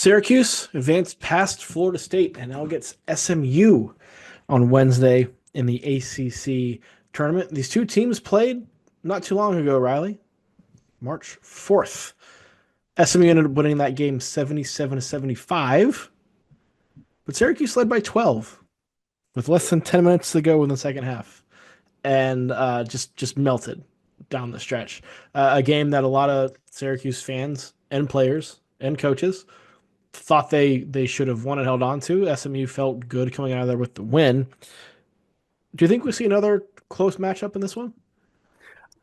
Syracuse advanced past Florida State and now gets SMU on Wednesday in the ACC tournament. These two teams played not too long ago, Riley, March 4th. SMU ended up winning that game 77 to 75, but Syracuse led by 12 with less than 10 minutes to go in the second half and just melted down the stretch. A game that a lot of Syracuse fans and players and coaches thought they should have won and held on to. SMU felt good coming out of there with the win. Do you think we see another close matchup in this one?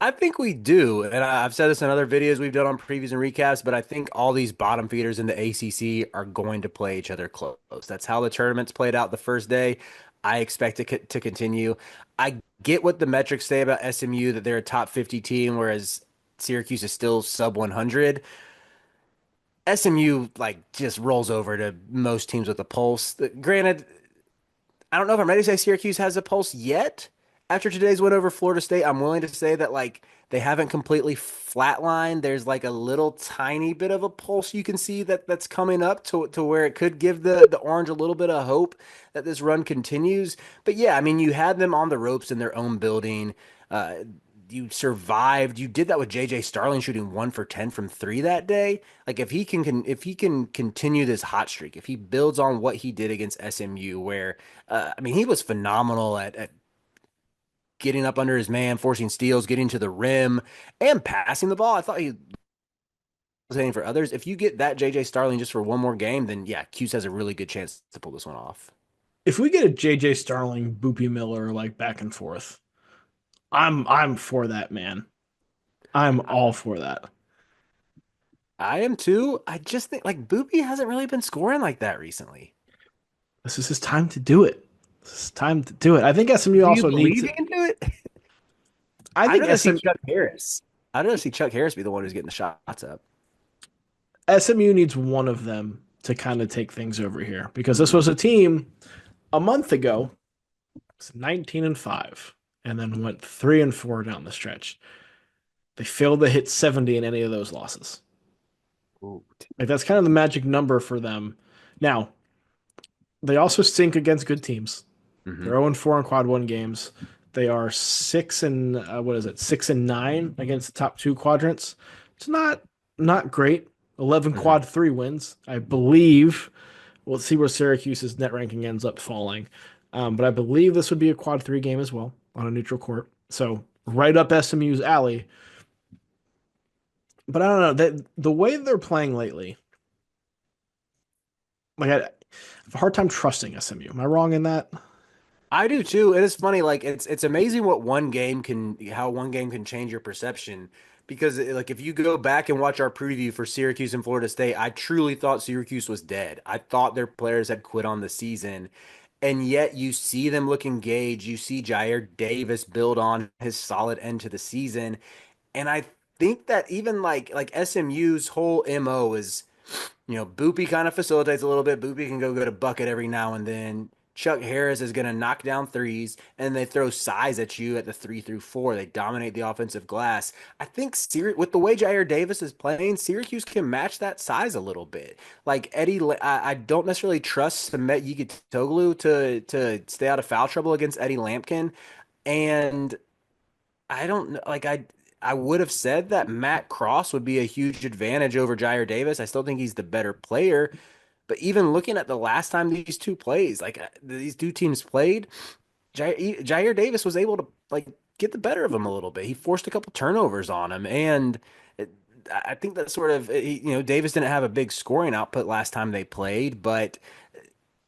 I think we do. And I've said this in other videos we've done on previews and recaps, but I think all these bottom feeders in the ACC are going to play each other close. That's how the tournament's played out the first day. I expect it to continue. I get what the metrics say about SMU, that they're a top 50 team, whereas Syracuse is still sub 100. SMU like just rolls over to most teams with a pulse. Granted, I don't know if I'm ready to say Syracuse has a pulse yet. After today's win over Florida State, I'm willing to say that like they haven't completely flatlined. There's like a little tiny bit of a pulse you can see that's coming up to where it could give the Orange a little bit of hope that this run continues. But yeah, I mean, you had them on the ropes in their own building. Uh, you survived. You did that with JJ Starling shooting 1 for 10 from three that day. Like if he can continue this hot streak, if he builds on what he did against SMU, where I mean, he was phenomenal at getting up under his man, forcing steals, getting to the rim, and passing the ball. I thought he was hitting for others. If you get that JJ Starling just for one more game, then yeah, Cuse has a really good chance to pull this one off. If we get a JJ Starling, Boopy Miller like back and forth, I'm for that, man. I'm all for that. I am too. I just think like Boopy hasn't really been scoring like that recently. This is his time to do it. This is time to do it. I think SMU Do you also needs believe he it. can do it? I I'd think rather see SM, Chuck Harris. I'd rather see Chuck Harris be the one who's getting the shots up. SMU needs one of them to kind of take things over here because this Mhm. was a team a month ago, it's 19 and 5, and then went 3 and 4 down the stretch. They failed to hit 70 in any of those losses. Ooh. Like that's kind of the magic number for them. Now, they also stink against good teams. They're Mhm. 0 and 4 in quad one games. They are 6 and what is it? 6 and 9 against the top two quadrants. It's not great. 11 Mhm. quad 3 wins. I believe we'll see where Syracuse's net ranking ends up falling. But I believe this would be a quad 3 game as well on a neutral court. So right up SMU's alley. But I don't know that the way they're playing lately, like I have a hard time trusting SMU. Am I wrong in that? I do too. It is funny, like it's amazing what one game can how one game can change your perception. Because like if you go back and watch our preview for Syracuse and Florida State, I truly thought Syracuse was dead. I thought their players had quit on the season. And yet you see them look engaged. You see Jair Davis build on his solid end to the season. And I think that even like SMU's whole MO is, Boopy kind of facilitates a little bit. Boopy can go get a bucket every now and then. Chuck Harris is going to knock down threes, and they throw size at you at the 3 through 4. They dominate the offensive glass. I think with the way Jair Davis is playing, Syracuse can match that size a little bit. Like I don't necessarily trust Samet Yigitoglu to stay out of foul trouble against Eddie Lampkin, and I don't know. I would have said that Matt Cross would be a huge advantage over Jair Davis. I still think he's the better player. But even looking at the last time these two teams played, Jair Davis was able to like get the better of him a little bit. He forced a couple turnovers on him, and it, I think that sort of Davis didn't have a big scoring output last time they played, but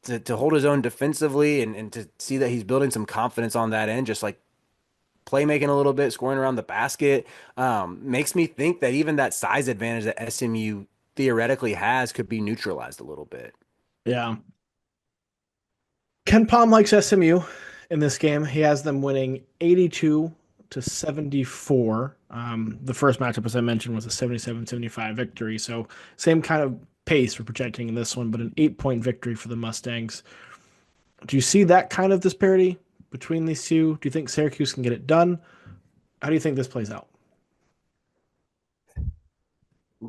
to hold his own defensively and to see that he's building some confidence on that end, just like playmaking a little bit, scoring around the basket, makes me think that even that size advantage that SMU theoretically has could be neutralized a little bit. Yeah. Ken Palm likes SMU in this game. He has them winning 82 to 74. The first matchup, as I mentioned, was a 77-75 victory. So same kind of pace we're projecting in this one, but an 8-point victory for the Mustangs. Do you see that kind of disparity between these two? Do you think Syracuse can get it done? How do you think this plays out?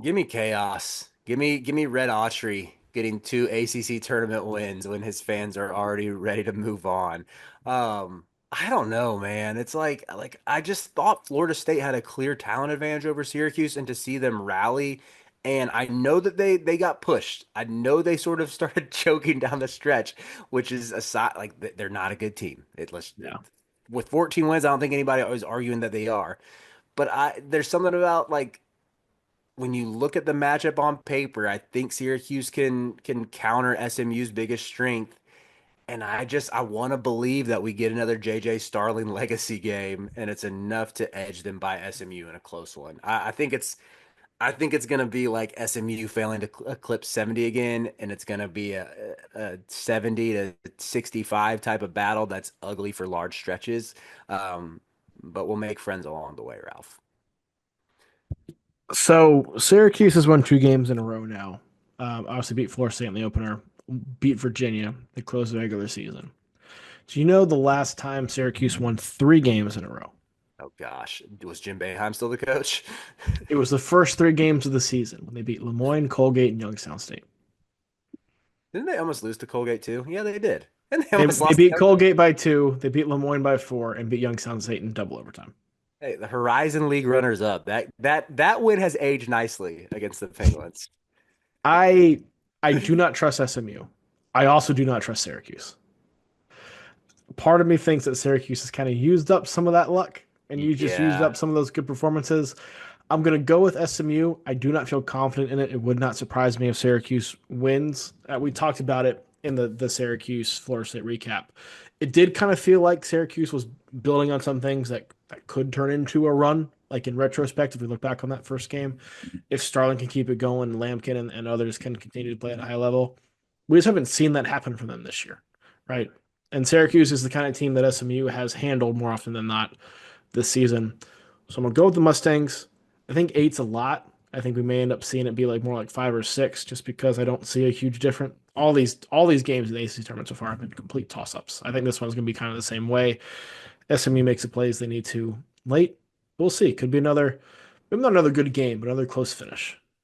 Give me chaos. Give me Red Autry. getting two ACC tournament wins when his fans are already ready to move on. I don't know, man. It's like I just thought Florida State had a clear talent advantage over Syracuse, and to see them rally, and I know that they got pushed. I know they sort of started choking down the stretch, which is aside like they're not a good team. Yeah. With 14 wins, I don't think anybody is arguing that they are. But there's something about like when you look at the matchup on paper, I think Syracuse can counter SMU's biggest strength. And I want to believe that we get another JJ Starling legacy game, and it's enough to edge them by SMU in a close one. I think it's gonna be like SMU failing to eclipse 70 again, and it's gonna be a 70 to 65 type of battle that's ugly for large stretches. Um, but we'll make friends along the way, Ralph. So Syracuse has won 2 games in a row now. Obviously beat Florida State in the opener, beat Virginia. They closed the regular season. Do you know the last time Syracuse won 3 games in a row? Oh gosh, was Jim Boeheim still the coach? It was the first 3 games of the season when they beat Lemoyne, Colgate, and Youngstown State. Didn't they almost lose to Colgate too? Yeah, they did. And they almost They lost to beat Youngstown. Colgate by 2, they beat Lemoyne by 4, and beat Youngstown State in double overtime. Hey, the Horizon League runners up. That win has aged nicely against the Penguins. I I do not trust SMU. I also do not trust Syracuse. Part of me thinks that Syracuse has kind of used up some of that luck, and you just used Yeah. up some of those good performances. I'm going to go with SMU. I do not feel confident in it. It would not surprise me if Syracuse wins. We talked about it in the Syracuse Florida State recap. It did kind of feel like Syracuse was building on some things that could turn into a run. Like in retrospect, if we look back on that first game, if Starling can keep it going, Lampkin and others can continue to play at a high level, we just haven't seen that happen from them this year, right? And Syracuse is the kind of team that SMU has handled more often than not this season. So I'm gonna go with the Mustangs. I think 8's a lot. I think we may end up seeing it be like more like 5 or 6, just because I don't see a huge difference. All these games in the ACC tournament so far have been complete toss-ups. I think this one's gonna be kind of the same way. SMU makes the plays they need to late. We'll see. Could be another, maybe not another good game, but another close finish.